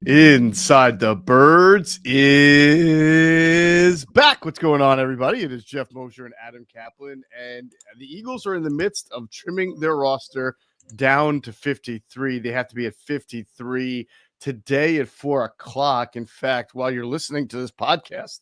Inside the Birds is back. What's going on, everybody? It is Geoff, Mosher, and Adam Caplan, and the Eagles are in the midst of trimming their roster down to 53. They have to be at 53 today at 4 o'clock. In fact, while you're listening to this podcast,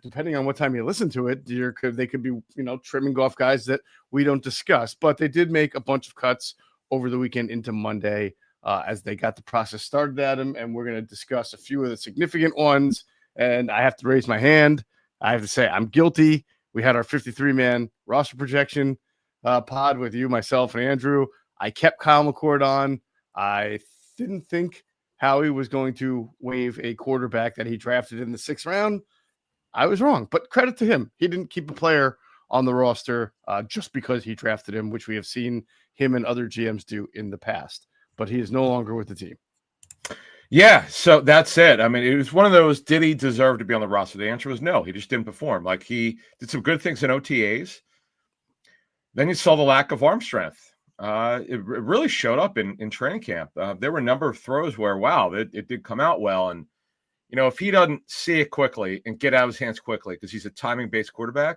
depending on what time you listen to it, they could be, trimming off guys that we don't discuss. But they did make a bunch of cuts over the weekend into Monday. As they got the process started at him, and we're going to discuss a few of the significant ones. And I have to raise my hand. I have to say I'm guilty. We had our 53-man roster projection pod with you, myself, and Andrew. I kept Kyle McCord on. I didn't think Howie was going to waive a quarterback that he drafted in the 6th round. I was wrong, but credit to him. He didn't keep a player on the roster just because he drafted him, which we have seen him and other GMs do in the past. But he is no longer with the team. Yeah, so that's it. I mean, it was one of those, did he deserve to be on the roster? The answer was no. He just didn't perform. Like, he did some good things in OTAs. Then you saw the lack of arm strength. It really showed up in training camp. There were a number of throws where, wow, it did come out well. And, if he doesn't see it quickly and get out of his hands quickly, because he's a timing-based quarterback,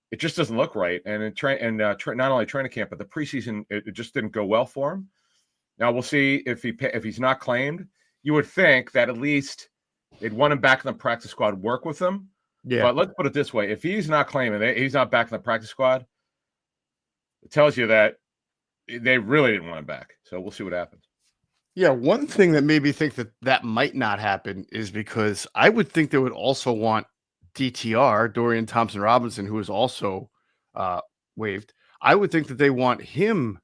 it just doesn't look right. And not only training camp, but the preseason, it just didn't go well for him. Now we'll see if he's not claimed. You would think that at least they'd want him back in the practice squad, work with him. Yeah. But let's put it this way: if he's not claiming, he's not back in the practice squad, it tells you that they really didn't want him back. So we'll see what happens. Yeah, one thing that made me think that might not happen is because I would think they would also want DTR, Dorian Thompson-Robinson, who is also waived. I would think that they want him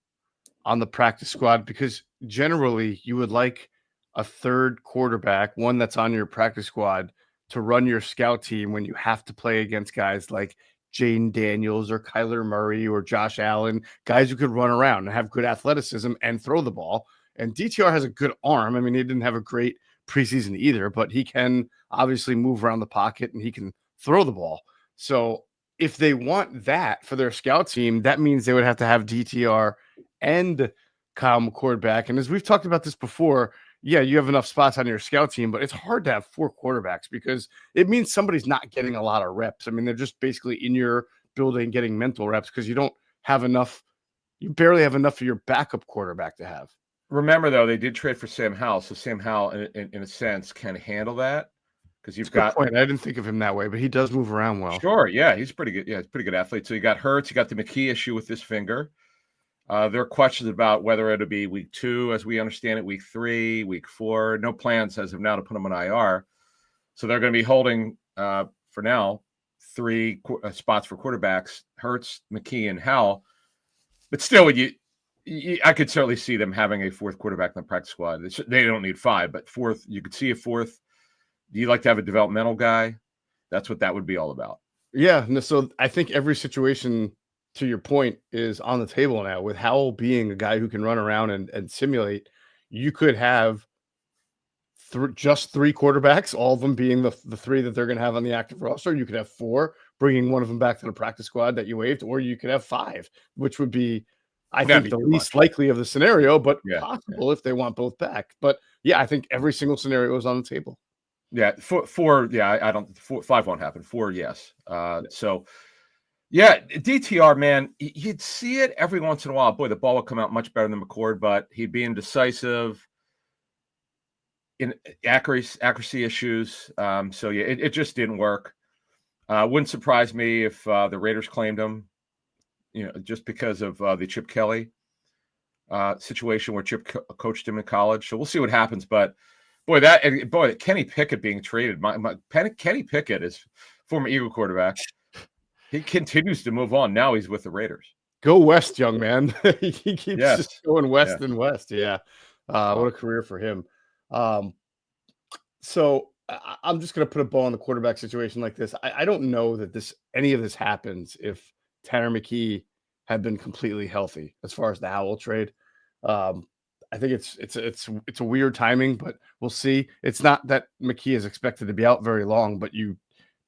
on the practice squad, because generally you would like a third quarterback, one that's on your practice squad, to run your scout team when you have to play against guys like Jane Daniels or Kyler Murray or Josh Allen, guys who could run around and have good athleticism and throw the ball. And DTR has a good arm. I mean, he didn't have a great preseason either, but he can obviously move around the pocket and he can throw the ball. So if they want that for their scout team, that means they would have to have DTR and Kyle McCord back. And as we've talked about this before, yeah, you have enough spots on your scout team, but it's hard to have 4 quarterbacks because it means somebody's not getting a lot of reps. I mean, they're just basically in your building getting mental reps because you don't have enough. You barely have enough for your backup quarterback to have. Remember, though, they did trade for Sam Howell, so Sam Howell, in a sense, can handle that because you've got. Point. I didn't think of him that way, but he does move around well. Sure, yeah, he's pretty good. Yeah, he's a pretty good athlete. So you got Hurts, you got the McKee issue with his finger. There are questions about whether it'll be week 2, as we understand it, week 3, week 4. No plans as of now to put him on IR. So they're going to be holding, for now, 3 spots for quarterbacks: Hurts, McKee, and Howell. But still, I could certainly see them having a 4th quarterback in the practice squad. They don't need 5, but 4th, you could see a 4th. Do you like to have a developmental guy? That's what that would be all about. Yeah, so I think every situation, to your point, is on the table now. With Howell being a guy who can run around and simulate, you could have just 3 quarterbacks, all of them being the 3 that they're going to have on the active roster. You could have 4, bringing one of them back to the practice squad that you waived, or you could have 5, which would be, I think, the least likely of the scenario, but possible if they want both back. But yeah, I think every single scenario is on the table. Yeah, 4. Yeah, I don't. 5 won't happen. 4, yes. So. Yeah, DTR, man, you'd see it every once in a while. Boy, the ball would come out much better than McCord, but he'd be indecisive, in accuracy issues. So, yeah, it just didn't work. Wouldn't surprise me if the Raiders claimed him, just because of the Chip Kelly situation where Chip coached him in college. So we'll see what happens. But, boy, Kenny Pickett being traded. Kenny Pickett is former Eagle quarterback. He continues to move on. Now he's with the Raiders. Go west, young man. He keeps just going west and west. Yeah. What a career for him. So I'm just going to put a bow on the quarterback situation like this. I don't know that any of this happens if Tanner McKee had been completely healthy as far as the Howell trade. I think it's a weird timing, but we'll see. It's not that McKee is expected to be out very long, but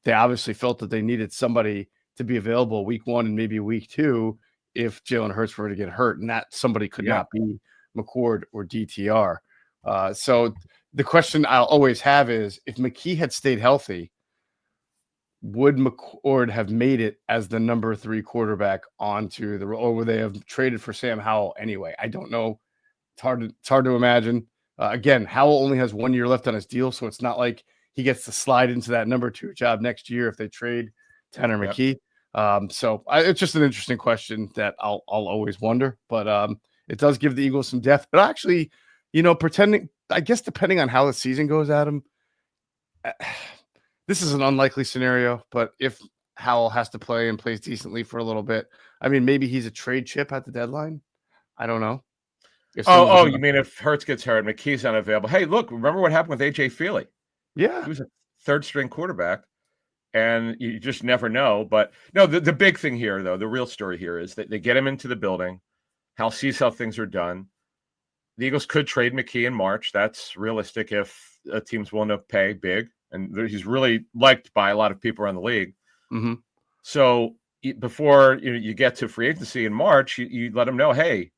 they obviously felt that they needed somebody to be available week 1 and maybe week 2 if Jalen Hurts were to get hurt, and that somebody could not be McCord or DTR. So the question I'll always have is, if McKee had stayed healthy, would McCord have made it as the number 3 quarterback onto the, or would they have traded for Sam Howell anyway? I don't know. It's hard to imagine. Again, Howell only has 1 year left on his deal, so it's not like he gets to slide into that number 2 job next year if they trade Tanner McKee. It's just an interesting question that I'll always wonder, but it does give the Eagles some depth. But actually, depending on how the season goes, Adam, this is an unlikely scenario, but if Howell has to play and plays decently for a little bit, I mean, maybe he's a trade chip at the deadline. I don't know. You mean if Hurts gets hurt, McKee's unavailable? Hey, look, remember what happened with AJ Feely? Yeah. He was a third-string quarterback, and you just never know. But no, the big thing here, though, the real story here is that they get him into the building. Hal sees how things are done. The Eagles could trade McKee in March. That's realistic if a team's willing to pay big. And he's really liked by a lot of people around the league. Mm-hmm. So before you get to free agency in March, you let them know, hey,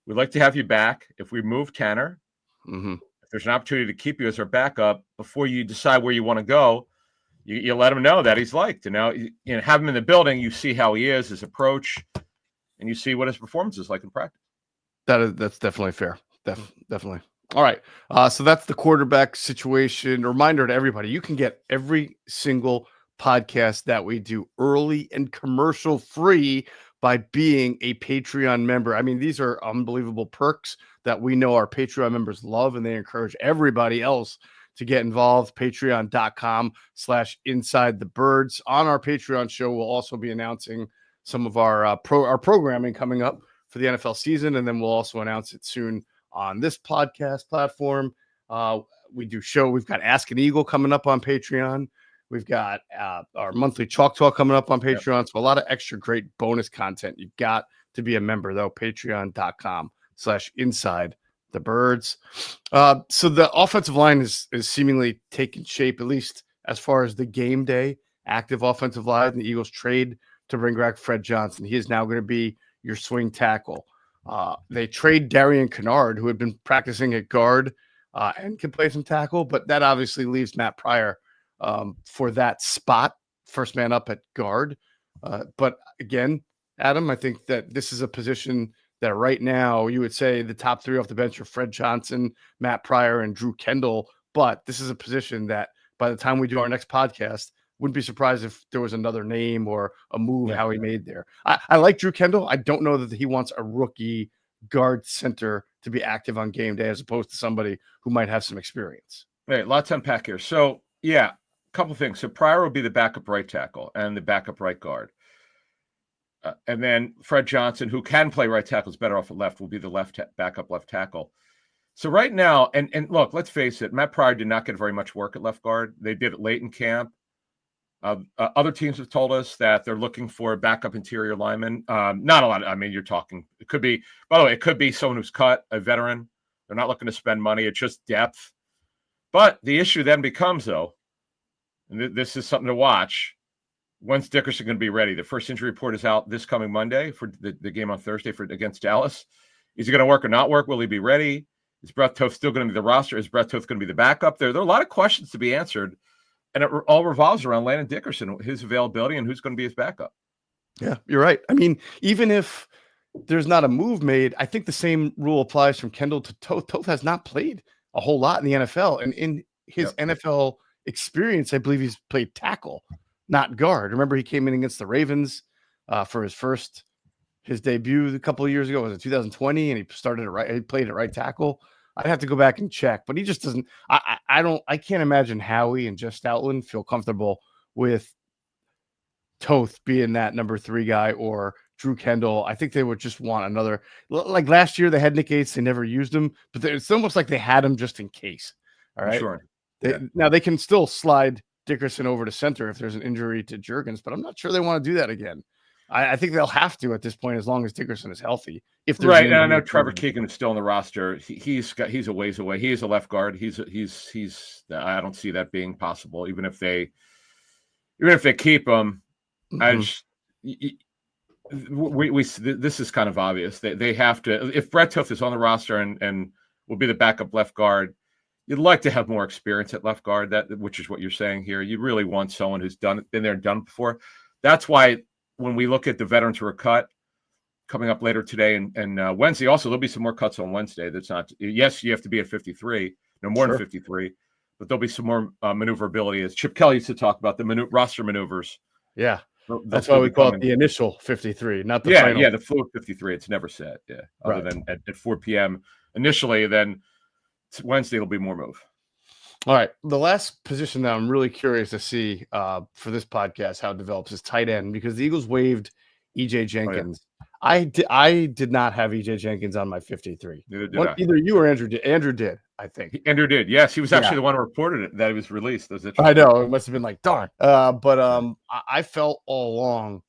we'd like to have you back. If we move Tanner, if there's an opportunity to keep you as our backup, before you decide where you want to go, you let him know that he's liked. And now, have him in the building, you see how he is, his approach, and you see what his performance is like in practice. That's definitely fair. Definitely. All right. So that's the quarterback situation. Reminder to everybody, you can get every single podcast that we do early and commercial free by being a Patreon member. I mean, these are unbelievable perks that we know our Patreon members love, and they encourage everybody else to get involved. Patreon.com/Inside the Birds. On our Patreon show, we'll also be announcing some of our programming coming up for the NFL season, and then we'll also announce it soon on this podcast platform. We've got Ask an Eagle coming up on Patreon. We've got our monthly Chalk Talk coming up on Patreon. So a lot of extra great bonus content. You've got to be a member, though. Patreon.com/Inside the Birds. So the offensive line is seemingly taking shape, at least as far as the game day active offensive line. The Eagles trade to bring back Fred Johnson. He is now going to be your swing tackle. They trade Darian Kennard, who had been practicing at guard and can play some tackle, but that obviously leaves Matt Pryor for that spot, first man up at guard. But again, Adam, I think that this is a position that right now you would say the top 3 off the bench are Fred Johnson, Matt Pryor, and Drew Kendall. But this is a position that by the time we do our next podcast, wouldn't be surprised if there was another name or a move how he made there. I like Drew Kendall. I don't know that he wants a rookie guard center to be active on game day as opposed to somebody who might have some experience. Hey, lots to unpack here. So, a couple things. So Pryor will be the backup right tackle and the backup right guard. And then Fred Johnson, who can play right tackle, is better off at left, will be the backup left tackle. So right now, and look, let's face it, Matt Pryor did not get very much work at left guard. They did it late in camp. Other teams have told us that they're looking for a backup interior lineman. Not a lot. I mean, you're talking, it could be, by the way, it could be someone who's cut, a veteran. They're not looking to spend money. It's just depth. But the issue then becomes, though, and this is something to watch, when's Dickerson going to be ready? The first injury report is out this coming Monday for the game on Thursday against Dallas. Is he going to work or not work? Will he be ready? Is Brett Toth still going to be the roster? Is Brett Toth going to be the backup? There are a lot of questions to be answered. And it all revolves around Landon Dickerson, his availability, and who's going to be his backup. Yeah, you're right. I mean, even if there's not a move made, I think the same rule applies from Kendall to Toth. Toth has not played a whole lot in the NFL. And in his NFL experience, I believe he's played tackle, not guard. Remember, he came in against the Ravens for his debut a couple of years ago. Was it 2020? And he started at right. He played at right tackle. I'd have to go back and check, but he just doesn't. I can't imagine Howie and Jeff Stoutland feel comfortable with Toth being that number 3 guy or Drew Kendall. I think they would just want another. Like last year, they had Nick Gates. They never used him, but it's almost like they had him just in case. All right. Sure. Now they can still slide Dickerson over to center if there's an injury to Juergens, but I'm not sure they want to do that again. I think they'll have to at this point as long as Dickerson is healthy. If there's right, and I know Trevor Keegan is still on the roster. He's a ways away. He is a left guard. He's. I don't see that being possible. Even if they keep him, this is kind of obvious. They have to. If Brett Toth is on the roster and will be the backup left guard, You'd like to have more experience at left guard, which is what you're saying here. You really want someone who's been there and done it before. That's why when we look at the veterans who are cut coming up later today and Wednesday, also there'll be some more cuts on Wednesday. That's not. Yes, you have to be at 53, no more than 53, but there'll be some more maneuverability. As Chip Kelly used to talk about the roster maneuvers. Yeah. They'll That's why we call it the initial 53, not the final. Yeah, the fluid 53. It's never set. Yeah, other than at 4 p.m. initially. Then Wednesday will be more move. All right. The last position that I'm really curious to see for this podcast how it develops is tight end, because the Eagles waived EJ Jenkins. Oh, yeah. I did not have EJ Jenkins on my 53. Neither did I. Either you or Andrew did. Andrew did, I think. Andrew did. Yes, he was actually the one who reported it, that he was released. I know. It must have been like, darn. But I felt all along,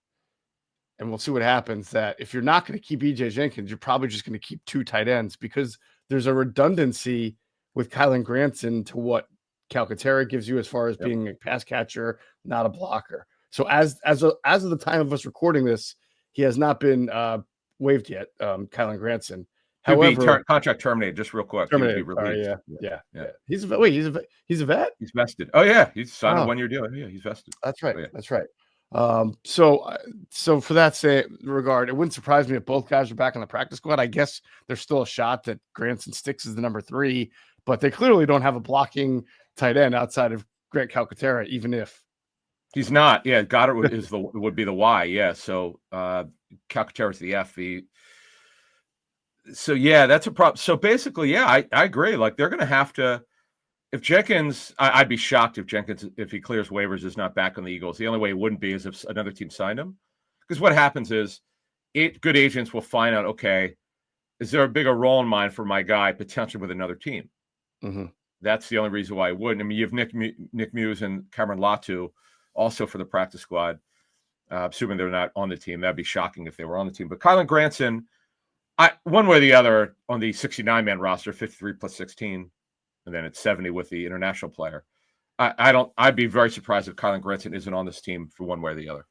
and we'll see what happens, that if you're not going to keep EJ Jenkins, you're probably just going to keep 2 tight ends, because there's a redundancy with Kylan Granson to what Calcaterra gives you as far as being a pass catcher, not a blocker. So as of the time of us recording this, he has not been waived yet, Kylan Granson. However, contract terminated. Just real quick. Terminated. Yeah. He's a vet. He's He's vested. Oh yeah, he's signed a 1-year deal. Yeah, he's vested. That's right. Oh, yeah. That's right. So for that regard, it wouldn't surprise me if both guys are back on the practice squad. I guess there's still a shot that Granson sticks as the number 3, but they clearly don't have a blocking tight end outside of Grant Calcaterra, even if he's not. Yeah, Goddard would be the Y. Yeah, so Calcaterra's the F. So yeah, that's a problem. So basically, yeah, I agree. Like they're going to have to. If Jenkins, I'd be shocked if Jenkins, if he clears waivers, is not back on the Eagles. The only way it wouldn't be is if another team signed him. Because what happens is, good agents will find out, okay, is there a bigger role in mind for my guy potentially with another team? Mm-hmm. That's the only reason why I wouldn't. I mean, you have Nick Muse and Cameron Latu also for the practice squad, assuming they're not on the team. That'd be shocking if they were on the team. But Kylan Granson, one way or the other on the 69-man roster, 53 plus 16, and then it's 70 with the international player. I'd be very surprised if Kylan Granson isn't on this team for one way or the other.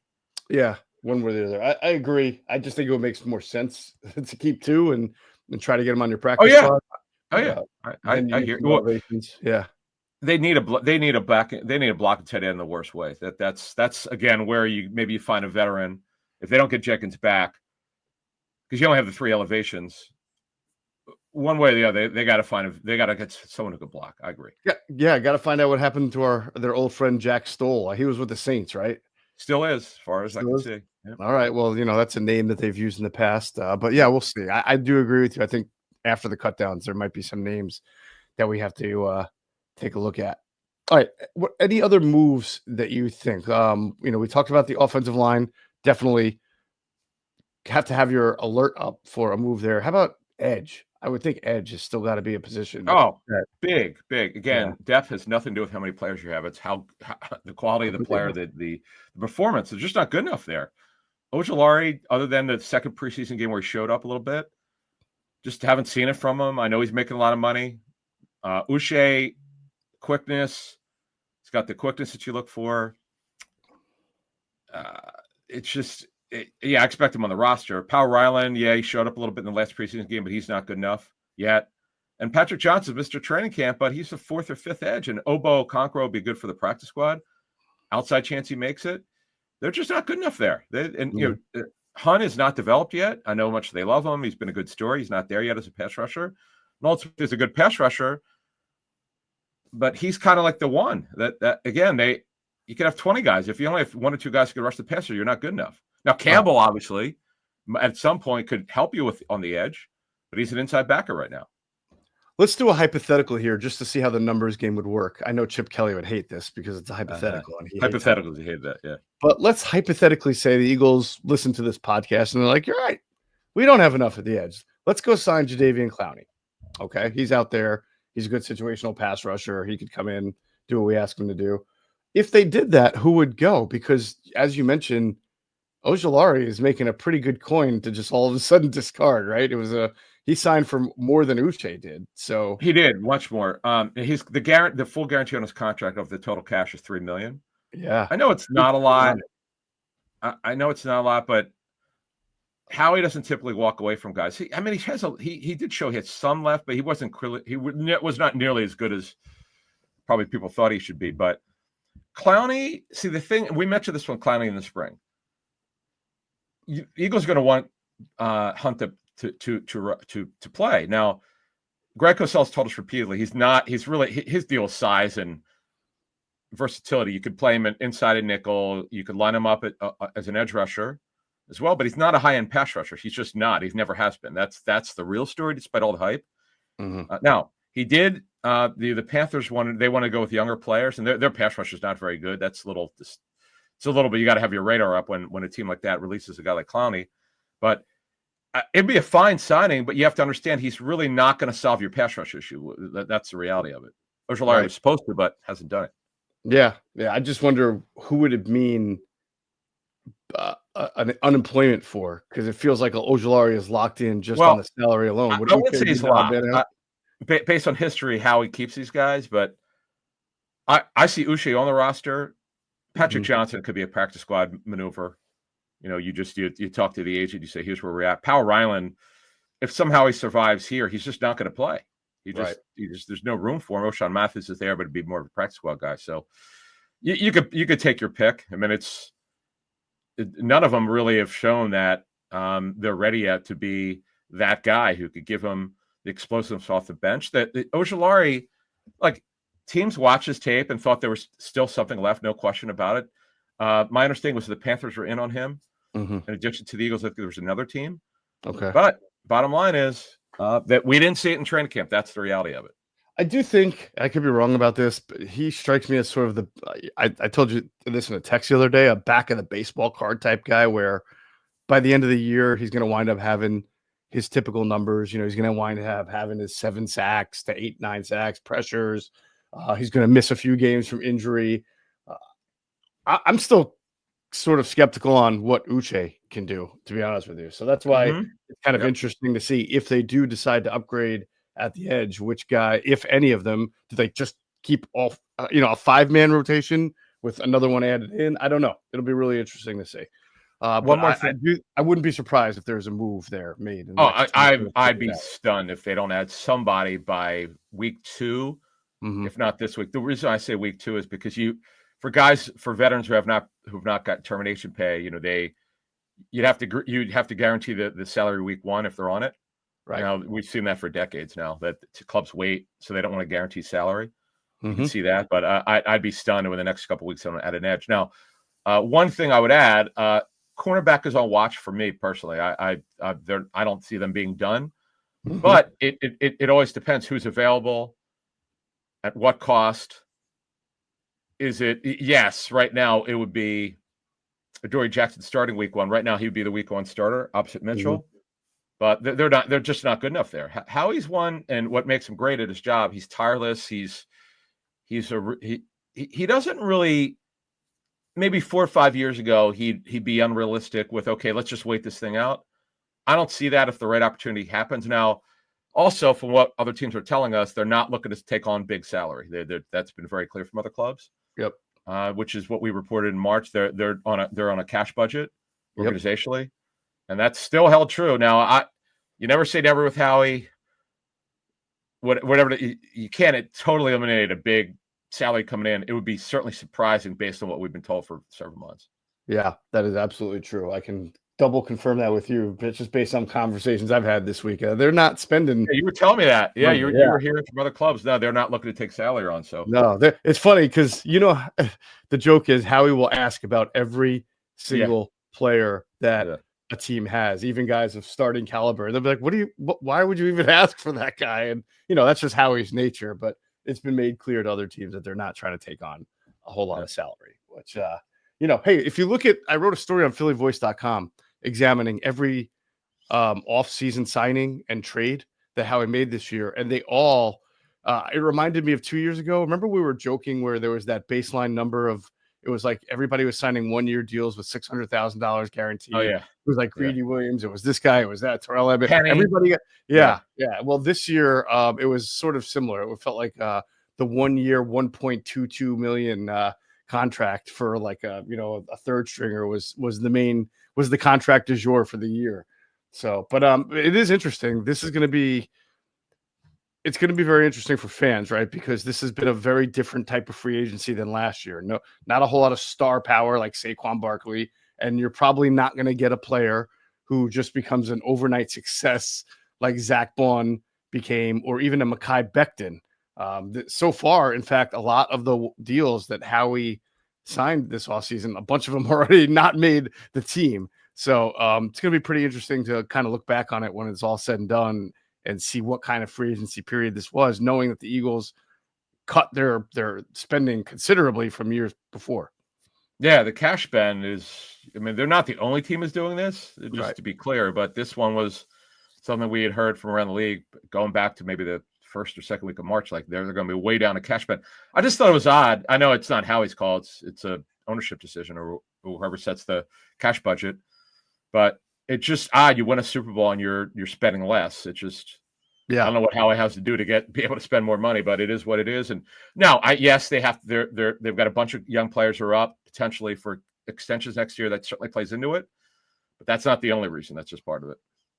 Yeah, one way or the other. I agree. I just think it would make more sense to keep 2 and try to get them on your practice squad. Oh yeah. I hear. Well, yeah. They need a blocking tight end in the worst way. That's again where you find a veteran. If they don't get Jenkins back, because you only have the 3 elevations, one way or the other, they got to get someone who can block. I agree. Yeah, got to find out what happened to their old friend Jack Stoll. He was with the Saints, right? Still is, as far as I can see. Yeah. All right. Well, that's a name that they've used in the past. But yeah, we'll see. I do agree with you. I think after the cutdowns, there might be some names that we have to take a look at. All right. Any other moves that you think? We talked about the offensive line. Definitely have to have your alert up for a move there. How about edge? I would think edge has still got to be a position. Oh, big. Again, depth has nothing to do with how many players you have. It's how the quality of the player, the performance is just not good enough there. Ojulari, other than the second preseason game where he showed up a little bit, just haven't seen it from him. I know he's making a lot of money. Uche, quickness. He's got the quickness that you look for. It's just... I expect him on the roster. Powell Ryland, he showed up a little bit in the last preseason game, but he's not good enough yet. And Patrick Johnson, Mr. Training Camp, but he's the 4th or 5th edge. And Obo Conqueror will be good for the practice squad. Outside chance he makes it. They're just not good enough there. Hunt is not developed yet. I know how much they love him. He's been a good story. He's not there yet as a pass rusher. Nolts is a good pass rusher, but he's kind of like the one that again, you can have 20 guys. If you only have 1 or 2 guys who can rush the passer, you're not good enough. Now, Campbell, obviously, at some point could help you on the edge, but he's an inside backer right now. Let's do a hypothetical here just to see how the numbers game would work. I know Chip Kelly would hate this because it's a hypothetical. And he hated that, yeah. But let's hypothetically say the Eagles listen to this podcast and they're like, you're right. We don't have enough at the edge. Let's go sign Jadeveon Clowney. Okay, he's out there. He's a good situational pass rusher. He could come in, do what we ask him to do. If they did that, who would go? Because as you mentioned, Ojulari is making a pretty good coin to just all of a sudden discard, right? He signed for more than Uche did. So he did much more. He's the full guarantee on his contract of the total cash is $3 million. Yeah. I know it's not a lot. I know it's not a lot, but Howie doesn't typically walk away from guys. He has he did show he had some left, but he wasn't was not nearly as good as probably people thought he should be. But Clowney, see the thing we mentioned this one Clowney in the spring. Eagles are going to want Hunt to play now. Greg Cosell's told us repeatedly his deal is size and versatility. You could play him inside a nickel. You could line him up as an edge rusher as well, but he's not a high-end pass rusher. He's just not. He's never has been. That's the real story, despite all the hype. Mm-hmm. Now, he did. The Panthers want to go with younger players, and their pass rush is not very good. It's a little bit. You got to have your radar up when a team like that releases a guy like Clowney. But it'd be a fine signing, but you have to understand he's really not going to solve your pass rush issue. That's the reality of it. Ojulari was supposed to, but hasn't done it. Yeah. I just wonder who would it mean an unemployment for, because it feels like Ojulari is locked in just on the salary alone. I wouldn't say he's locked. Based on history, how he keeps these guys, but I see Uche on the roster. Patrick Johnson could be a practice squad maneuver. You talk to the agent, you say, here's where we're at. Powell Ryland, if somehow he survives here, he's just not going to play. There's no room for him. O'Shawn Mathis is there, but it'd be more of a practice squad guy. So you could take your pick. I mean, none of them really have shown that they're ready yet to be that guy who could give them the explosiveness off the bench. That Ojulari, like, teams watched his tape and thought there was still something left, no question about it. My understanding was the Panthers were in on him. In addition to the Eagles, I think there was another team. Okay. But bottom line is that we didn't see it in training camp. That's the reality of it. I do think, I could be wrong about this, but he strikes me as sort of I told you this in a text the other day, a back of the baseball card type guy, where by the end of the year, he's going to wind up having his typical numbers. He's going to wind up having his 7 sacks to 8, 9 sacks, pressures. He's going to miss a few games from injury. I'm still sort of skeptical on what Uche can do, to be honest with you. So that's why it's kind of interesting to see if they do decide to upgrade at the edge, which guy, if any of them, do they just keep off, a 5-man rotation with another one added in? I don't know. It'll be really interesting to see. One more thing. I wouldn't be surprised if there's a move there made. I'd be stunned if they don't add somebody by week 2, if not this week. The reason I say week 2 is because for veterans who have not got termination pay, you'd have to guarantee the salary week 1 if they're on it. Right. Now we've seen that for decades now, that clubs wait, so they don't want to guarantee salary. You can see that, but I'd be stunned over the next couple of weeks on at an edge. Now, one thing I would add, cornerback is on watch for me personally. I don't see them being done, but it always depends who's available, at what cost. Is it? Yes, right now it would be Adoree Jackson starting week 1. Right now he would be the week 1 starter opposite Mitchell. But they're not. They're just not good enough there. Howie's one, and what makes him great at his job, he's tireless. He doesn't really. Maybe 4 or 5 years ago, he'd be unrealistic with, okay, let's just wait this thing out. I don't see that if the right opportunity happens. Now, also from what other teams are telling us, they're not looking to take on big salary. That's been very clear from other clubs. Yep. Which is what we reported in March. They're on a cash budget organizationally. And that's still held true. Now, you never say never with Howie. Whatever you can't totally eliminate a big salary coming in. It would be certainly surprising based on what we've been told for several months. Yeah, that is absolutely true. I can double confirm that with you, but just based on conversations I've had this week. They're not spending. Yeah, you were telling me that. Yeah, you were hearing from other clubs. No, they're not looking to take salary on. So no, it's funny because the joke is Howie will ask about every single player that a team has, even guys of starting caliber. They'll be like, why would you even ask for that guy? And that's just Howie's nature. But it's been made clear to other teams that they're not trying to take on a whole lot of salary, which, hey, if you look at, I wrote a story on phillyvoice.com examining every off-season signing and trade that Howie made this year. And they all, it reminded me of 2 years ago. Remember we were joking where there was that baseline number of, it was like everybody was signing 1-year deals with $600,000 guaranteed. Oh, yeah. It was like Greedy Williams. It was this guy. It was that Terrell Abbott. Everybody. Yeah. Well, this year it was sort of similar. It felt like the 1-year, $1.22 million contract for like a third stringer was the contract du jour for the year. So, but it is interesting. This is going to be it's going to be very interesting for fans, right? Because this has been a very different type of free agency than last year. No, not a whole lot of star power like Saquon Barkley, and you're probably not going to get a player who just becomes an overnight success like Zach Bond became, or even a Mekhi Becton. So far, in fact, a lot of the deals that Howie signed this offseason, a bunch of them already not made the team. So it's going to be pretty interesting to kind of look back on it when it's all said and done and see what kind of free agency period this was, knowing that the Eagles cut their spending considerably from years before. Yeah, the cash spend is, I mean, they're not the only team is doing this, just Right. to be clear, but this one was something we had heard from around the league going back to maybe the first or second week of March, like they're going to be way down a cash spend. I just thought it was odd. I know it's not Howie's call. It's a ownership decision or whoever sets the cash budget, but it's just odd. You win a Super Bowl and you're spending less. It's just, I don't know what Howie has to do to be able to spend more money, but it is what it is. And now, yes, they have they've got a bunch of young players who are up potentially for extensions next year. That certainly plays into it, but that's not the only reason. That's just part of it.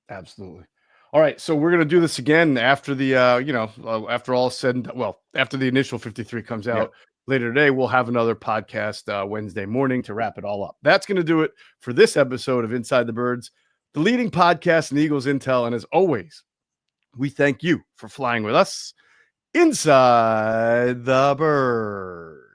Absolutely. All right, so we're going to do this again after the after all is said and after the initial 53 comes out later today. We'll have another podcast Wednesday morning to wrap it all up. That's going to do it for this episode of Inside the Birds, the leading podcast in Eagles intel. And as always, we thank you for flying with us inside the bird.